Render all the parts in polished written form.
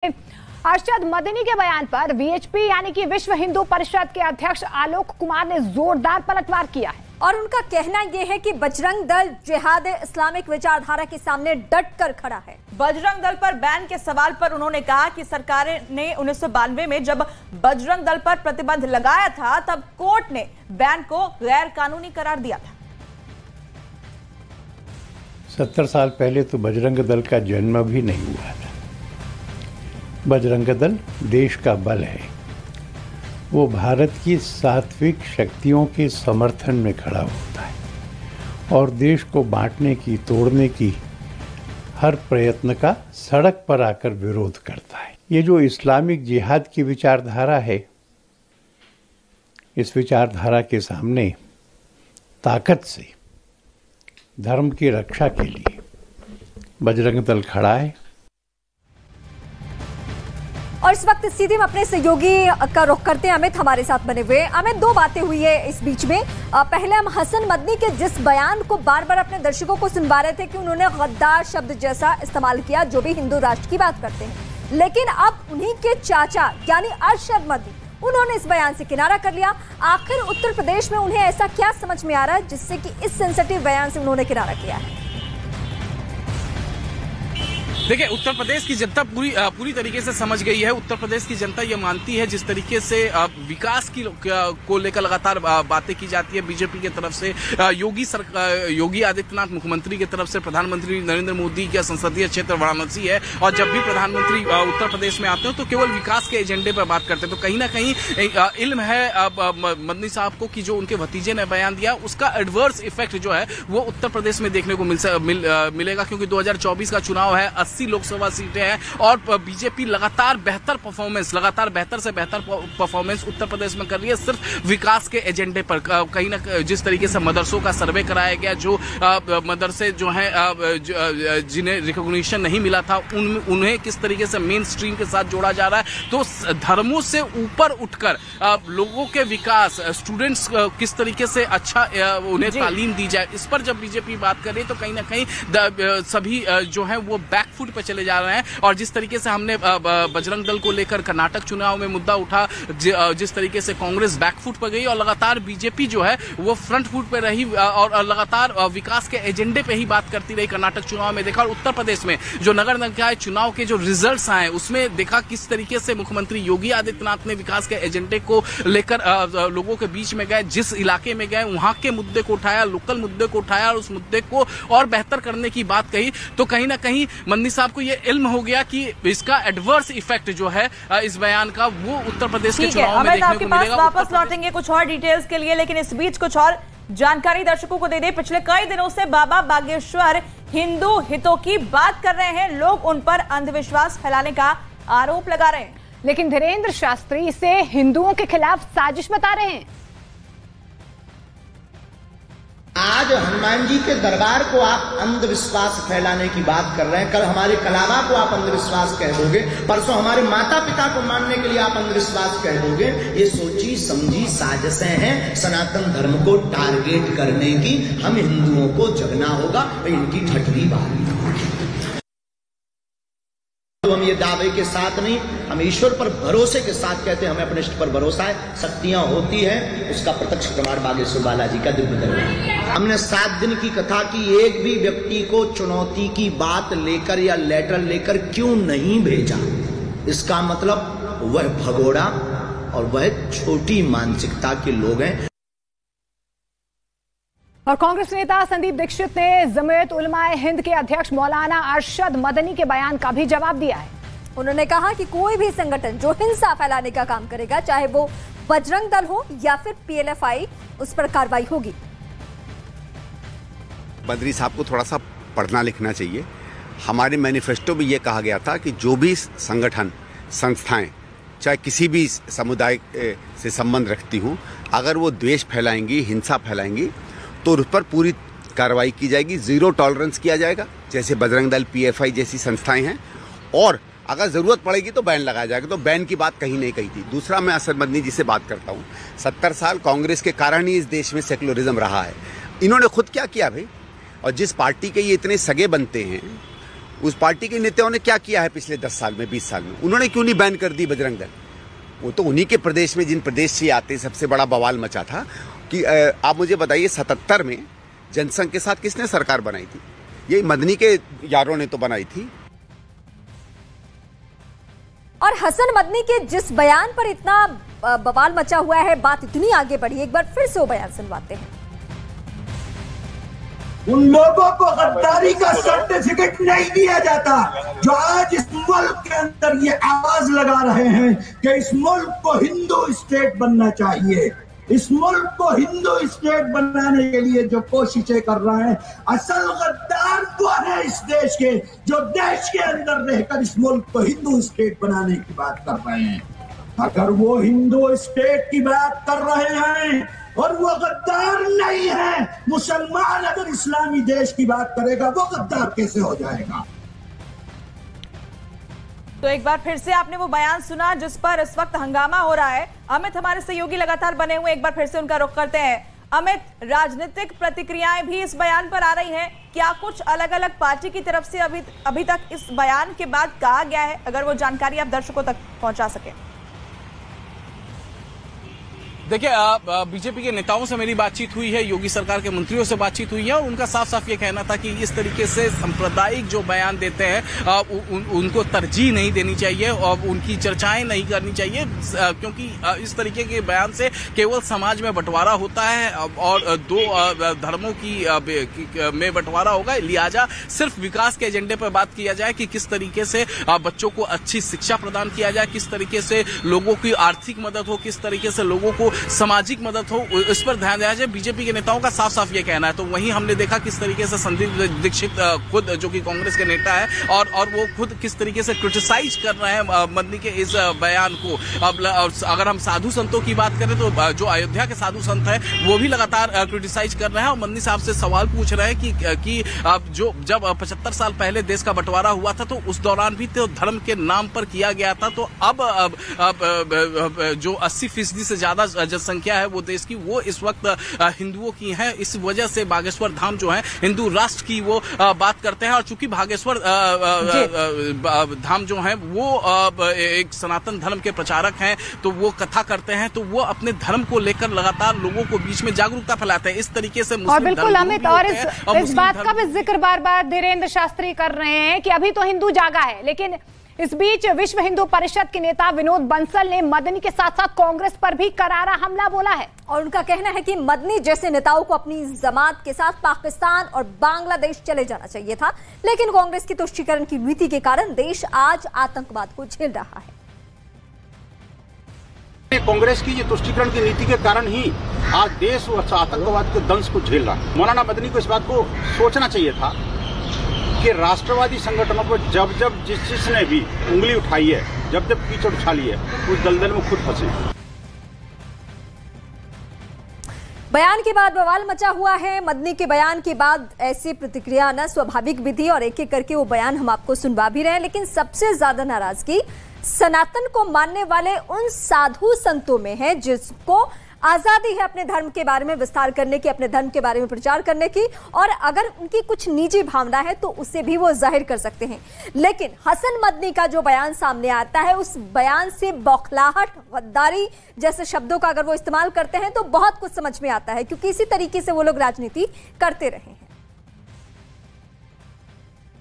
अरशद मदनी के बयान पर वीएचपी यानी कि विश्व हिंदू परिषद के अध्यक्ष आलोक कुमार ने जोरदार पलटवार किया है और उनका कहना यह है कि बजरंग दल जिहाद इस्लामिक विचारधारा के सामने डट कर खड़ा है। बजरंग दल पर बैन के सवाल पर उन्होंने कहा कि सरकार ने 1992 में जब बजरंग दल पर प्रतिबंध लगाया था तब कोर्ट ने बैन को गैर कानूनी करार दिया था। 70 साल पहले तो बजरंग दल का जन्म भी नहीं हुआ था। बजरंग दल देश का बल है। वो भारत की सात्विक शक्तियों के समर्थन में खड़ा होता है और देश को बांटने की, तोड़ने की हर प्रयत्न का सड़क पर आकर विरोध करता है। ये जो इस्लामिक जिहाद की विचारधारा है, इस विचारधारा के सामने ताकत से धर्म की रक्षा के लिए बजरंग दल खड़ा है। और इस वक्त सीधे हम अपने सहयोगी का रुख करते हैं। अमित हमारे साथ बने हुए। अमित, दो बातें हुई है इस बीच में। पहले हम हसन मदनी के जिस बयान को बार बार अपने दर्शकों को सुनवा रहे थे कि उन्होंने गद्दार शब्द जैसा इस्तेमाल किया जो भी हिंदू राष्ट्र की बात करते हैं, लेकिन अब उन्हीं के चाचा यानी अरशद मदनी, उन्होंने इस बयान से किनारा कर लिया। आखिर उत्तर प्रदेश में उन्हें ऐसा क्या समझ में आ रहा है जिससे कि इस सेंसिटिव बयान से उन्होंने किनारा किया है? देखिए, उत्तर प्रदेश की जनता पूरी तरीके से समझ गई है। उत्तर प्रदेश की जनता ये मानती है, जिस तरीके से विकास को लेकर लगातार बातें की जाती है बीजेपी की तरफ से, योगी आदित्यनाथ मुख्यमंत्री की तरफ से, प्रधानमंत्री नरेंद्र मोदी का संसदीय क्षेत्र वाराणसी है और जब भी प्रधानमंत्री उत्तर प्रदेश में आते हैं तो केवल विकास के एजेंडे पर बात करते हैं। तो कहीं ना कहीं इल्म है मदनी साहब को कि जो उनके भतीजे ने बयान दिया उसका एडवर्स इफेक्ट जो है वो उत्तर प्रदेश में देखने को मिलेगा, क्योंकि 2024 का चुनाव है, 80 लोकसभा सीटें हैं और बीजेपी लगातार बेहतर से बेहतर परफॉर्मेंस उत्तर प्रदेश में कर रही है सिर्फ विकास के एजेंडे पर। कहीं ना जिस तरीके से मदरसों का सर्वे कराया गया, जो मदरसे जो हैं जिन्हें रिकॉग्निशन नहीं मिला था उन्हें किस तरीके से मेन स्ट्रीम के साथ जोड़ा जा रहा है। तो धर्मों से ऊपर उठकर लोगों के विकास, स्टूडेंट्स किस तरीके से अच्छा उन्हें तालीम दी जाए, इस पर जब बीजेपी बात कर रही है तो कहीं ना कहीं सभी जो है वो बैकफुट पे चले जा रहे हैं। और जिस तरीके से हमने बजरंग दल को लेकर कर्नाटक चुनाव में मुद्दा उठा, जिस तरीके से कांग्रेस बैकफुट पर गई और लगातार बीजेपी जो है वो फ्रंट फुट पे रही और लगातार विकास के एजेंडे पे ही बात करती रही। कर्नाटक चुनाव में देखा और उत्तर प्रदेश में जो नगर निकाय चुनाव के जो रिजल्ट्स आए उसमें देखा किस तरीके से मुख्यमंत्री योगी आदित्यनाथ ने विकास के एजेंडे को लेकर लोगों के बीच में गए, जिस इलाके में गए वहां के मुद्दे को उठाया, लोकल मुद्दे को उठाया और उस मुद्दे को और बेहतर करने की बात कही। तो कहीं ना कहीं मदनी साहब को ये इल्म हो गया कि इसका एडवर्स इफेक्ट जो है इस बयान का वो उत्तर प्रदेश के चुनाव में देखने को मिलेगा। वापस लौटेंगे कुछ और डिटेल्स के लिए, लेकिन इस बीच कुछ और जानकारी दर्शकों को दे दे। पिछले कई दिनों से बाबा बागेश्वर हिंदू हितों की बात कर रहे हैं, लोग उन पर अंधविश्वास फैलाने का आरोप लगा रहे हैं, लेकिन धीरेन्द्र शास्त्री इसे हिंदुओं के खिलाफ साजिश बता रहे हैं। आज हनुमान जी के दरबार को आप अंधविश्वास फैलाने की बात कर रहे हैं, कल हमारे कलावा को आप अंधविश्वास कह दोगे, परसों हमारे माता पिता को मानने के लिए आप अंधविश्वास कह दोगे। ये सोची समझी साजिशें हैं सनातन धर्म को टारगेट करने की। हम हिंदुओं को जगना होगा, इनकी ठठरी बारी होगी। तो हम ये दावे के साथ नहीं, हम ईश्वर पर भरोसे के साथ कहते हैं, हमें अपने इष्ट पर भरोसा है, शक्तियां होती हैं, उसका प्रत्यक्ष प्रमाण बागेश्वर बालाजी का दिव्य दरबार। हमने 7 दिन की कथा की, एक भी व्यक्ति को चुनौती की बात लेकर या लेटर लेकर क्यों नहीं भेजा, इसका मतलब वह भगोड़ा और वह छोटी मानसिकता के लोग हैं। और कांग्रेस नेता संदीप दीक्षित ने जमीयत उलमाए हिंद के अध्यक्ष मौलाना अरशद मदनी के बयान का भी जवाब दिया है। उन्होंने कहा कि कोई भी संगठन जो हिंसा फैलाने का काम करेगा, चाहे वो बजरंग दल हो या फिर पीएलएफआई, उस पर कार्रवाई होगी। बद्री साहब को थोड़ा सा पढ़ना लिखना चाहिए। हमारे मैनिफेस्टो में ये कहा गया था कि जो भी संगठन, संस्थाएं चाहे किसी भी समुदाय से संबंध रखती हूँ, अगर वो द्वेष फैलाएंगी, हिंसा फैलाएंगी तो उस पर पूरी कार्रवाई की जाएगी, जीरो टॉलरेंस किया जाएगा, जैसे बजरंग दल, पीएफआई जैसी संस्थाएं हैं। और अगर ज़रूरत पड़ेगी तो बैन लगाया जाएगा। तो बैन की बात कहीं नहीं कही थी। दूसरा, मैं अरशद मदनी जी से बात करता हूँ। 70 साल कांग्रेस के कारण ही इस देश में सेकुलरिज्म रहा है। इन्होंने खुद क्या किया भाई? और जिस पार्टी के ये इतने सगे बनते हैं उस पार्टी के नेताओं ने क्या किया है पिछले 10 साल में, 20 साल में? उन्होंने क्यों नहीं बैन कर दी बजरंग दल? वो तो उन्हीं के प्रदेश में, जिन प्रदेश से आते सबसे बड़ा बवाल मचा था कि आप मुझे बताइए 77 में जनसंघ के साथ किसने सरकार बनाई थी? यही मदनी के यारों ने तो बनाई थी। और हसन मदनी के जिस बयान पर इतना बवाल मचा हुआ है, बात इतनी आगे बढ़ी, एक बार फिर से वो बयान सुनवाते हैं। उन लोगों को गद्दारी का सर्टिफिकेट नहीं दिया जाता जो आज इस मुल्क के अंदर ये आवाज लगा रहे हैं कि इस मुल्क को हिंदू स्टेट बनना चाहिए। इस मुल्क को हिंदू स्टेट बनाने के लिए जो कोशिशें कर रहे हैं, असल गद्दार वो है इस देश के, जो देश के अंदर रहकर इस मुल्क को हिंदू स्टेट बनाने की बात कर रहे हैं। अगर वो हिंदू स्टेट की बात कर रहे हैं और वो गद्दार नहीं है, मुसलमान अगर इस्लामी देश की बात करेगा वो गद्दार कैसे हो जाएगा? तो एक बार फिर से आपने वो बयान सुना जिस पर इस वक्त हंगामा हो रहा है। अमित हमारे सहयोगी लगातार बने हुए, एक बार फिर से उनका रुख करते हैं। अमित, राजनीतिक प्रतिक्रियाएं भी इस बयान पर आ रही हैं, क्या कुछ अलग अलग पार्टी की तरफ से अभी तक इस बयान के बाद कहा गया है? अगर वो जानकारी आप दर्शकों तक पहुंचा सके। देखिए, बीजेपी के नेताओं से मेरी बातचीत हुई है, योगी सरकार के मंत्रियों से बातचीत हुई है और उनका साफ साफ ये कहना था कि इस तरीके से सांप्रदायिक जो बयान देते हैं उनको तरजीह नहीं देनी चाहिए और उनकी चर्चाएं नहीं करनी चाहिए, क्योंकि इस तरीके के बयान से केवल समाज में बंटवारा होता है और दो धर्मों की में बंटवारा होगा। लिहाजा सिर्फ विकास के एजेंडे पर बात किया जाए कि किस तरीके से बच्चों को अच्छी शिक्षा प्रदान किया जाए, किस तरीके से लोगों की आर्थिक मदद हो, किस तरीके से लोगों को सामाजिक मदद हो, इस पर ध्यान दिया जाए। बीजेपी के नेताओं का साफ साफ ये कहना है। तो वहीं हमने देखा किस तरीके से संदीप दीक्षित खुद, जो कि कांग्रेस के नेता है, और वो खुद किस तरीके से क्रिटिसाइज कर रहे हैं मदनी के इस बयान को। अब अगर हम साधु संतों की बात करें तो जो अयोध्या के साधु संत है वो भी लगातार क्रिटिसाइज कर रहे हैं और मदनी साहब से सवाल पूछ रहे हैं कि जो जब 75 साल पहले देश का बंटवारा हुआ था तो उस दौरान भी तो धर्म के नाम पर किया गया था, तो अब जो 80% से ज्यादा जनसंख्या है वो देश की, वो इस वक्त हिंदुओं की है। इस वजह से बागेश्वर धाम जो है हिंदू राष्ट्र की वो बात करते हैं। और चूंकि बागेश्वर धाम जो है वो एक सनातन धर्म के प्रचारक हैं, तो वो कथा करते हैं, तो वो अपने धर्म को लेकर लगातार लोगों को बीच में जागरूकता फैलाते हैं। इस तरीके से और बिल्कुल अमित, और इस बात का भी जिक्र बार बार धीरेन्द्र शास्त्री कर रहे हैं कि अभी तो हिंदू जागा है, लेकिन इस बीच विश्व हिंदू परिषद के नेता विनोद बंसल ने मदनी के साथ साथ कांग्रेस पर भी करारा हमला बोला है और उनका कहना है कि मदनी जैसे नेताओं को अपनी जमात के साथ पाकिस्तान और बांग्लादेश चले जाना चाहिए था, लेकिन कांग्रेस की तुष्टीकरण की नीति के कारण देश आज आतंकवाद को झेल रहा है। कांग्रेस की ये तुष्टीकरण की नीति के कारण ही आज देश आतंकवाद के दंश को झेल रहा है। मौलाना मदनी को इस बात को सोचना चाहिए था कि राष्ट्रवादी संगठनों पर जब जिसने भी उंगली उठाई है, जब कीचड़ उछाली है, उस दलदल में खुद फंसे। बयान के बाद बवाल मचा हुआ है। मदनी के बयान के बाद ऐसी प्रतिक्रिया आना स्वाभाविक भी थी और एक एक करके वो बयान हम आपको सुनवा भी रहे हैं, लेकिन सबसे ज्यादा नाराजगी सनातन को मानने वाले उन साधु संतों में है जिसको आजादी है अपने धर्म के बारे में विस्तार करने की, अपने धर्म के बारे में प्रचार करने की, और अगर उनकी कुछ निजी भावना है तो उसे भी वो जाहिर कर सकते हैं। लेकिन हसन मदनी का जो बयान सामने आता है, उस बयान से बौखलाहट, गद्दारी जैसे शब्दों का अगर वो इस्तेमाल करते हैं तो बहुत कुछ समझ में आता है, क्योंकि इसी तरीके से वो लोग राजनीति करते रहे हैं।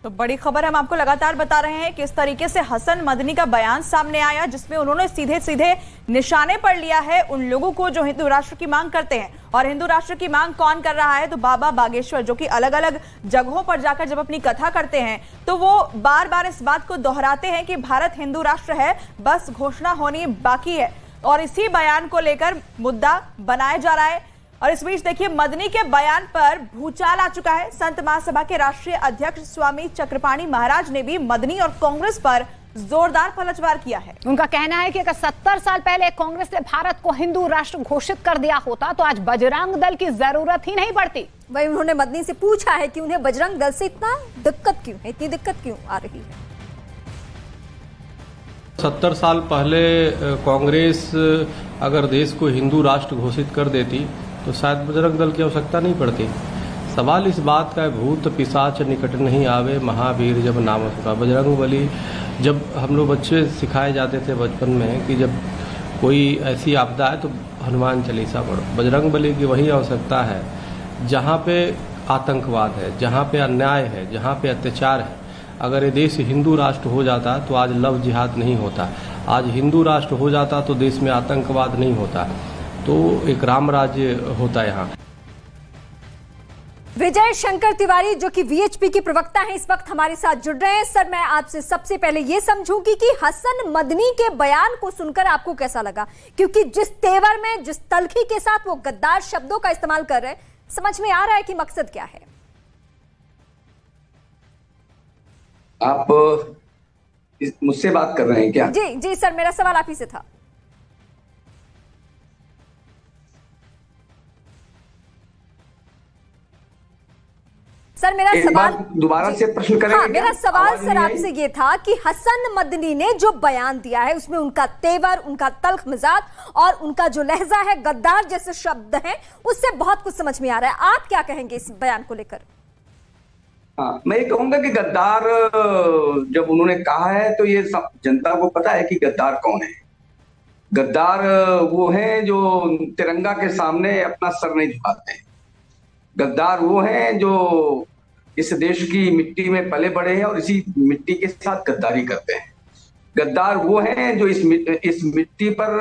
तो बड़ी खबर हम आपको लगातार बता रहे हैं कि इस तरीके से हसन मदनी का बयान सामने आया जिसमें उन्होंने सीधे सीधे निशाने पर लिया है उन लोगों को जो हिंदू राष्ट्र की मांग करते हैं। और हिंदू राष्ट्र की मांग कौन कर रहा है? तो बाबा बागेश्वर, जो कि अलग अलग जगहों पर जाकर जब अपनी कथा करते हैं तो वो बार बार इस बात को दोहराते हैं कि भारत हिंदू राष्ट्र है, बस घोषणा होनी बाकी है, और इसी बयान को लेकर मुद्दा बनाया जा रहा है। और इस बीच देखिए, मदनी के बयान पर भूचाल आ चुका है। संत महासभा के राष्ट्रीय अध्यक्ष स्वामी चक्रपाणी महाराज ने भी मदनी और कांग्रेस पर जोरदार पलटवार किया है। उनका कहना है कि अगर 70 साल पहले कांग्रेस ने भारत को हिंदू राष्ट्र घोषित कर दिया होता तो आज बजरंग दल की जरूरत ही नहीं पड़ती। वही उन्होंने मदनी से पूछा है कि उन्हें बजरंग दल से इतना दिक्कत क्यों है, इतनी दिक्कत क्यों आ रही है। 70 साल पहले कांग्रेस अगर देश को हिंदू राष्ट्र घोषित कर देती तो शायद बजरंग दल की आवश्यकता नहीं पड़ती। सवाल इस बात का है, भूत पिशाच निकट नहीं आवे, महावीर जब नाम सुना। बजरंगबली, जब हम लोग बच्चे सिखाए जाते थे बचपन में कि जब कोई ऐसी आपदा है तो हनुमान चालीसा पढ़ो। बजरंगबली की वही आवश्यकता है जहाँ पे आतंकवाद है, जहाँ पे अन्याय है, जहाँ पे अत्याचार है। अगर ये देश हिंदू राष्ट्र हो जाता तो आज लव जिहाद नहीं होता, आज हिंदू राष्ट्र हो जाता तो देश में आतंकवाद नहीं होता, तो एक राम राज्य होता यहाँ। विजय शंकर तिवारी जो कि वीएचपी की प्रवक्ता हैं, इस वक्त हमारे साथ जुड़ रहे हैं। सर, मैं आपसे सबसे पहले ये समझूंगी कि हसन मदनी के बयान को सुनकर आपको कैसा लगा, क्योंकि जिस तेवर में, जिस तलखी के साथ वो गद्दार शब्दों का इस्तेमाल कर रहे हैं, समझ में आ रहा है कि मकसद क्या है? आप मुझसे बात कर रहे हैं क्या? जी जी सर, मेरा सवाल आप ही से था। सर, मेरा सवाल दोबारा से प्रश्न करेंगे? हाँ, मेरा सवाल सर आपसे ये था कि हसन मदनी ने जो बयान दिया है उसमें उनका तेवर, उनका तल्ख मिजाज और उनका जो लहजा है, गद्दार जैसे शब्द हैं, उससे बहुत कुछ समझ में आ रहा है। आप क्या कहेंगे इस बयान को लेकर? हाँ, मैं ये कहूंगा कि गद्दार जब उन्होंने कहा है तो ये सब जनता को पता है कि गद्दार कौन है। गद्दार वो हैं जो तिरंगा के सामने अपना सर नहीं झुकाते हैं। गद्दार वो हैं जो इस देश की मिट्टी में पले बड़े हैं और इसी मिट्टी के साथ गद्दारी करते हैं। गद्दार वो हैं जो इस मिट्टी पर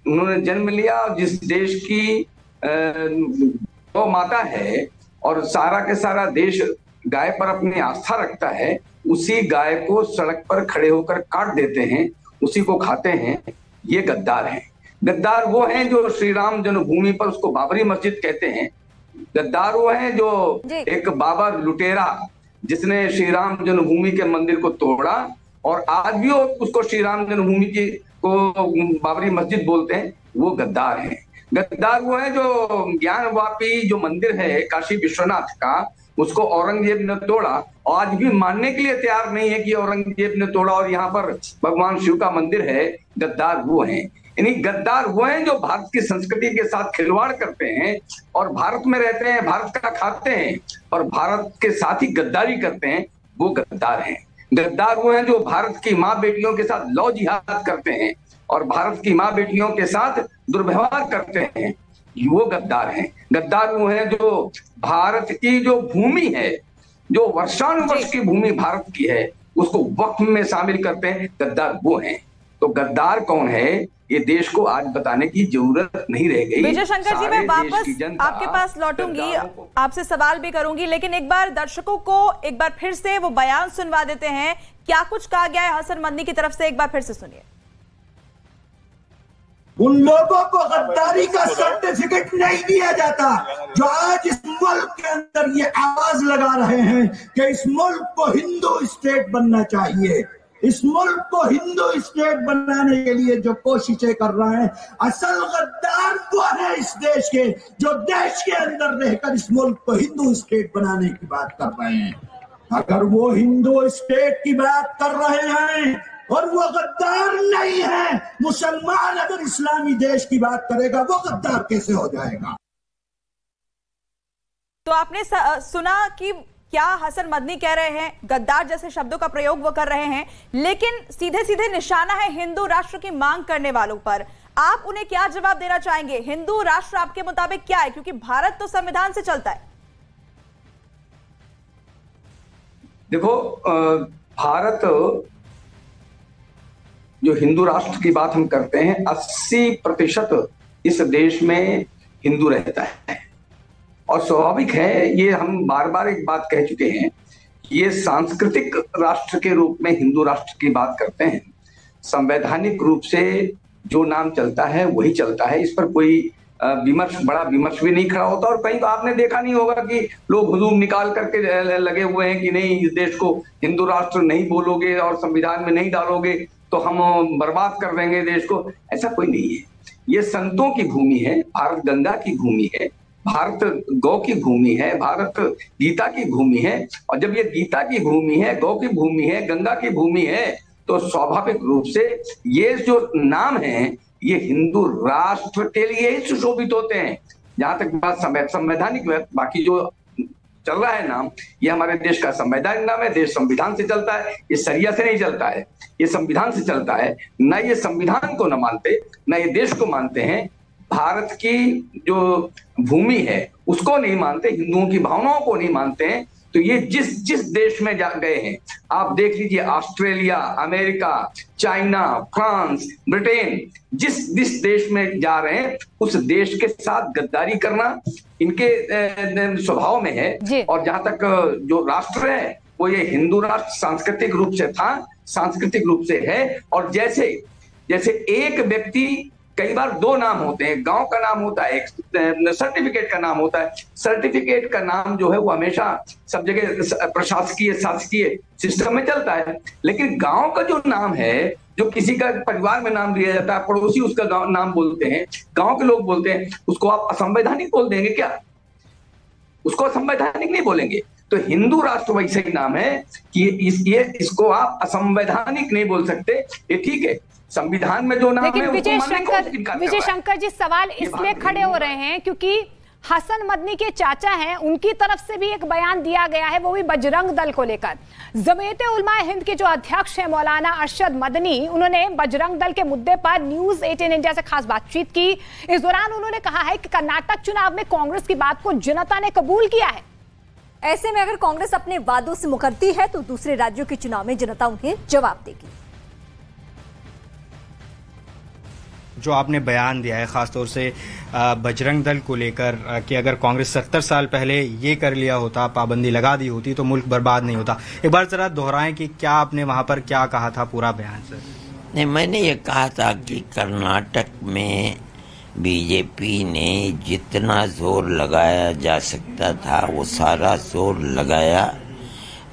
उन्होंने जन्म लिया, जिस देश की गौ माता है और सारा के सारा देश गाय पर अपनी आस्था रखता है, उसी गाय को सड़क पर खड़े होकर काट देते हैं, उसी को खाते हैं। ये गद्दार हैं। गद्दार वो हैं जो श्री राम जन्मभूमि पर, उसको बाबरी मस्जिद कहते हैं। गद्दार वो हैं जो एक बाबर लुटेरा जिसने श्री राम जन्मभूमि के मंदिर को तोड़ा और आज भी उसको श्री राम जन्मभूमि की को बाबरी मस्जिद बोलते हैं, वो गद्दार हैं। गद्दार वो है जो ज्ञानवापी जो मंदिर है काशी विश्वनाथ का, उसको औरंगजेब ने तोड़ा और आज भी मानने के लिए तैयार नहीं है कि औरंगजेब ने तोड़ा और यहाँ पर भगवान शिव का मंदिर है। गद्दार वो हैं। यानी गद्दार वो हैं जो भारत की संस्कृति के साथ खिलवाड़ करते हैं और भारत में रहते हैं, भारत का खाते हैं और भारत के साथ ही गद्दारी करते हैं, वो गद्दार हैं। गद्दार वो हैं जो भारत की माँ बेटियों के साथ लव जिहाद करते हैं और भारत की माँ बेटियों के साथ दुर्व्यवहार करते हैं, वो गद्दार हैं। गद्दार वो हैं जो भारत की जो भूमि है, जो वर्षानुवर्ष की भूमि भारत की है, उसको वक्फ में शामिल करते हैं, गद्दार वो हैं। तो गद्दार कौन है ये देश को आज बताने की जरूरत नहीं रह गई। विजय शंकर जी, मैं वापस आपके पास लौटूंगी, आपसे सवाल भी करूंगी, लेकिन एक बार दर्शकों को एक बार फिर से वो बयान सुनवा देते हैं। क्या कुछ कहा गया है हसन मदनी की तरफ से, एक बार फिर से सुनिए। उन लोगों को गद्दारी का सर्टिफिकेट नहीं दिया जाता जो आज इस मुल्क के अंदर ये आवाज लगा रहे हैं कि इस मुल्क को हिंदू स्टेट बनना चाहिए। इस मुल्क को हिंदू स्टेट बनाने के लिए जो कोशिशें कर रहे हैं, असल गद्दार वो है इस देश के, जो देश के अंदर रहकर इस मुल्क को हिंदू स्टेट बनाने की बात कर रहे हैं। अगर वो हिंदू स्टेट की बात कर रहे हैं और वो गद्दार नहीं है, मुसलमान अगर इस्लामी देश की बात करेगा वो गद्दार कैसे हो जाएगा? तो आपने सुना कि क्या हसन मदनी कह रहे हैं, गद्दार जैसे शब्दों का प्रयोग वो कर रहे हैं, लेकिन सीधे सीधे निशाना है हिंदू राष्ट्र की मांग करने वालों पर। आप उन्हें क्या जवाब देना चाहेंगे? हिंदू राष्ट्र आपके मुताबिक क्या है, क्योंकि भारत तो संविधान से चलता है। देखो, भारत जो हिंदू राष्ट्र की बात हम करते हैं, 80% इस देश में हिंदू रहता है और स्वाभाविक है, ये हम बार बार एक बात कह चुके हैं, ये सांस्कृतिक राष्ट्र के रूप में हिंदू राष्ट्र की बात करते हैं। संवैधानिक रूप से जो नाम चलता है वही चलता है, इस पर कोई बड़ा विमर्श भी नहीं खड़ा होता। और कहीं तो आपने देखा नहीं होगा कि लोग हुजूम निकाल करके लगे हुए हैं कि नहीं, इस देश को हिंदू राष्ट्र नहीं बोलोगे और संविधान में नहीं डालोगे तो हम बर्बाद कर देंगे देश को। ऐसा कोई नहीं है। ये संतों की भूमि है, भारत गंगा की भूमि है, भारत गौ की भूमि है, भारत गीता की भूमि है। और जब ये गीता की भूमि है, गौ की भूमि है, गंगा की भूमि है, तो स्वाभाविक रूप से ये जो नाम है ये हिंदू राष्ट्र के लिए ही सुशोभित होते हैं। जहां तक बात संवैधानिक, बाकी जो चल रहा है नाम, ये हमारे देश का संवैधानिक नाम है। देश संविधान से चलता है, ये शरिया से नहीं चलता है, ये संविधान से चलता है। न ये संविधान को न मानते, न ये देश को मानते हैं, भारत की जो भूमि है उसको नहीं मानते, हिंदुओं की भावनाओं को नहीं मानते हैं। तो ये जिस देश में जा गए हैं, आप देख लीजिए, Australia, America, China, France, Britain, जिस देश में जा रहे हैं उस देश के साथ गद्दारी करना इनके स्वभाव में है। और जहां तक जो राष्ट्र है वो ये हिंदू राष्ट्र सांस्कृतिक रूप से था, सांस्कृतिक रूप से है। और जैसे एक व्यक्ति, कई बार दो नाम होते हैं, गांव का नाम होता है, एक सर्टिफिकेट का नाम होता है। सर्टिफिकेट का नाम जो है वो हमेशा सब जगह प्रशासकीय शासकीय सिस्टम में चलता है, लेकिन गांव का जो नाम है, जो किसी का परिवार में नाम दिया जाता है, पड़ोसी उसका गांव नाम बोलते हैं, गांव के लोग बोलते हैं, उसको आप असंवैधानिक बोल देंगे क्या? उसको असंवैधानिक नहीं बोलेंगे। तो हिंदू राष्ट्र वैसे ही नाम है कि इसको आप असंवैधानिक नहीं बोल सकते, ये ठीक है। संविधान में जो नाम है, विजय शंकर जी सवाल इसलिए खड़े हो रहे हैं क्योंकि हसन मदनी के चाचा हैं, उनकी तरफ से भी एक बयान दिया गया है, वो भी बजरंग दल को लेकर। जमीयत उलमाए हिंद के जो अध्यक्ष हैं मौलाना अरशद मदनी, उन्होंने बजरंग दल के मुद्दे पर न्यूज 18 इंडिया से खास बातचीत की। इस दौरान उन्होंने कहा है कि कर्नाटक चुनाव में कांग्रेस की बात को जनता ने कबूल किया है। ऐसे में अगर कांग्रेस अपने वादों से मुकरती है तो दूसरे राज्यों के चुनाव में जनता उन्हें जवाब देगी। जो आपने बयान दिया है खासतौर से बजरंग दल को लेकर कि अगर कांग्रेस 70 साल पहले ये कर लिया होता, पाबंदी लगा दी होती तो मुल्क बर्बाद नहीं होता, एक बार जरा दोहराएं कि क्या आपने वहां पर क्या कहा था, पूरा बयान सर। नहीं, मैंने ये कहा था कि कर्नाटक में बीजेपी ने जितना जोर लगाया जा सकता था वो सारा जोर लगाया,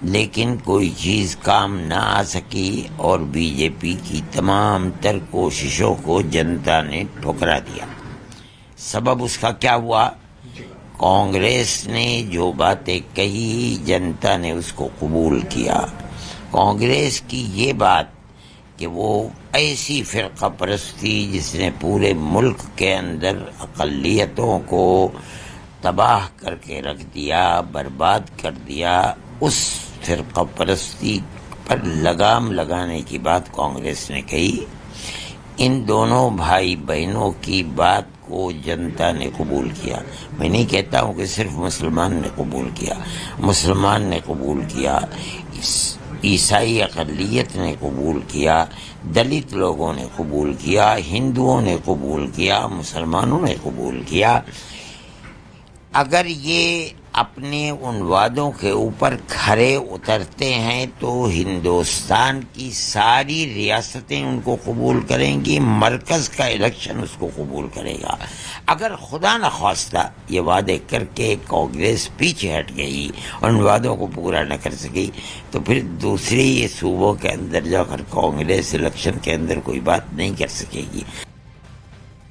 लेकिन कोई चीज़ काम ना आ सकी और बीजेपी की तमाम तर कोशिशों को जनता ने ठुकरा दिया। सबब उसका क्या हुआ? कांग्रेस ने जो बातें कही जनता ने उसको कबूल किया। कांग्रेस की ये बात कि वो ऐसी फिरका परस्ती जिसने पूरे मुल्क के अंदर अक़लियतों को तबाह करके रख दिया, बर्बाद कर दिया, उस फिरका परस्ती पर लगाम लगाने की बात कांग्रेस ने कही। इन दोनों भाई बहनों की बात को जनता ने कबूल किया। मैं नहीं कहता हूँ कि सिर्फ मुसलमान ने कबूल किया, मुसलमान ने कबूल किया, ईसाई अक़लियत ने कबूल किया, दलित लोगों ने कबूल किया, हिंदुओं ने कबूल किया, मुसलमानों ने कबूल किया। अगर ये अपने उन वादों के ऊपर खरे उतरते हैं तो हिंदुस्तान की सारी रियासतें उनको कबूल करेंगी, मरकज़ का इलेक्शन उसको कबूल करेगा। अगर खुदा न ख्वास्ता ये वादे करके कांग्रेस पीछे हट गई और उन वादों को पूरा न कर सकी तो फिर दूसरे ये सूबों के अंदर जाकर कांग्रेस इलेक्शन के अंदर कोई बात नहीं कर सकेगी।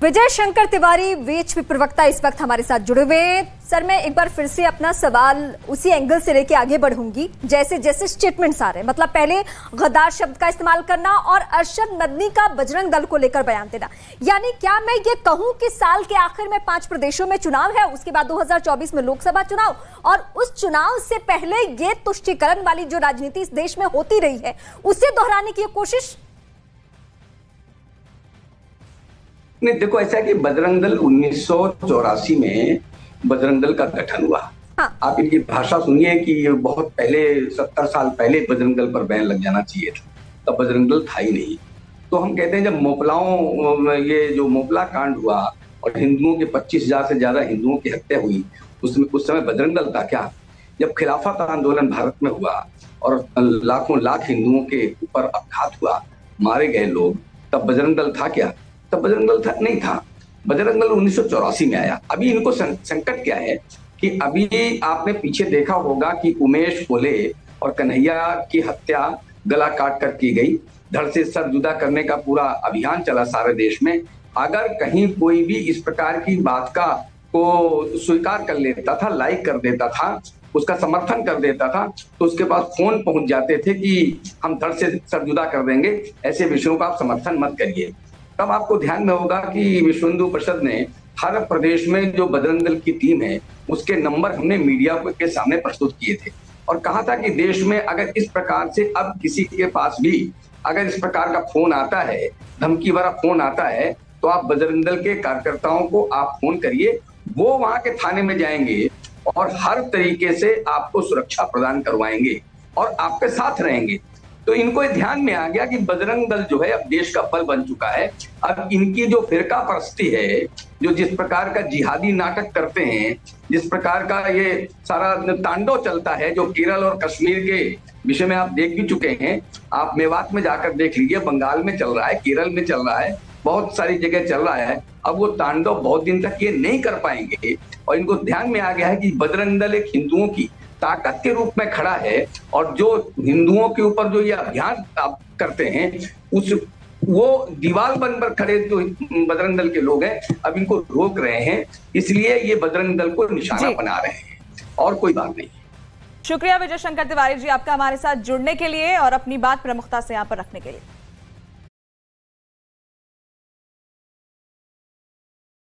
विजय शंकर तिवारी वीएचपी प्रवक्ता इस वक्त हमारे साथ जुड़े हुए हैं। सर, मैं एक बार फिर से अपना सवाल उसी एंगल से लेके आगे बढ़ूंगी जैसे जैसे स्टेटमेंट्स आ रहे हैं। मतलब पहले गद्दार शब्द का इस्तेमाल करना और अरशद मदनी का बजरंग दल को लेकर बयान देना, यानी क्या मैं ये कहूं कि साल के आखिर में 5 प्रदेशों में चुनाव है, उसके बाद 2024 में लोकसभा चुनाव, और उस चुनाव से पहले ये तुष्टीकरण वाली जो राजनीति इस देश में होती रही है उसे दोहराने की कोशिश? नहीं, देखो ऐसा है कि बजरंग दल 1984 में बजरंग दल का गठन हुआ। हाँ। आप इनकी भाषा सुनिए कि बहुत पहले 70 साल पहले बजरंग दल पर बैन लग जाना चाहिए था, तब बजरंग दल था ही नहीं। तो हम कहते हैं जब मोपलाओं, ये जो मोपला कांड हुआ और हिंदुओं के 25,000 से ज्यादा हिंदुओं की हत्या हुई, उस समय बजरंग दल था क्या? जब खिलाफत आंदोलन भारत में हुआ और लाखों लाख हिंदुओं के ऊपर अपघात हुआ, मारे गए लोग, तब बजरंग दल था क्या? तब बजरंग दल था नहीं था। बजरंग दल 1984 में आया। अभी इनको संकट क्या है कि अभी आपने पीछे देखा होगा कि उमेश कोले और कन्हैया की हत्या गला काट कर की गई, धड़ से सर जुदा करने का पूरा अभियान चला सारे देश में। अगर कहीं कोई भी इस प्रकार की बात का को स्वीकार कर लेता था, लाइक कर देता था, उसका समर्थन कर देता था, तो उसके पास फोन पहुंच जाते थे कि हम धड़ से सर जुदा कर देंगे, ऐसे विषयों का आप समर्थन मत करिए। तब आपको ध्यान में होगा कि विश्व हिंदू परिषद ने हर प्रदेश में जो बजरंग दल की टीम है उसके नंबर हमने मीडिया के सामने प्रस्तुत किए थे और कहा था कि देश में अगर इस प्रकार से अब किसी के पास भी अगर इस प्रकार का फोन आता है, धमकी भरा फोन आता है, तो आप बजरंग दल के कार्यकर्ताओं को आप फोन करिए, वो वहां के थाने में जाएंगे और हर तरीके से आपको सुरक्षा प्रदान करवाएंगे और आपके साथ रहेंगे। तो इनको ध्यान में आ गया कि बजरंग दल जो है अब देश का बल बन चुका है। अब इनकी जो फिरका परस्ती है, जो जिस प्रकार का जिहादी नाटक करते हैं, जिस प्रकार का ये सारा तांडव चलता है, जो केरल और कश्मीर के विषय में आप देख भी चुके हैं, आप मेवात में जाकर देख लीजिए, बंगाल में चल रहा है, केरल में चल रहा है, बहुत सारी जगह चल रहा है। अब वो तांडव बहुत दिन तक ये नहीं कर पाएंगे और इनको ध्यान में आ गया है कि बजरंग दल एक हिंदुओं की ताकत के रूप में खड़ा है और जो हिंदुओं के ऊपर जो ये अभियान आप करते हैं वो दीवार बनकर खड़े जो बजरंग दल के लोग हैं अब इनको रोक रहे हैं, इसलिए ये बजरंग दल को निशाना बना रहे हैं और कोई बात नहीं। शुक्रिया विजय शंकर तिवारी जी आपका हमारे साथ जुड़ने के लिए और अपनी बात प्रमुखता से यहाँ पर रखने के लिए।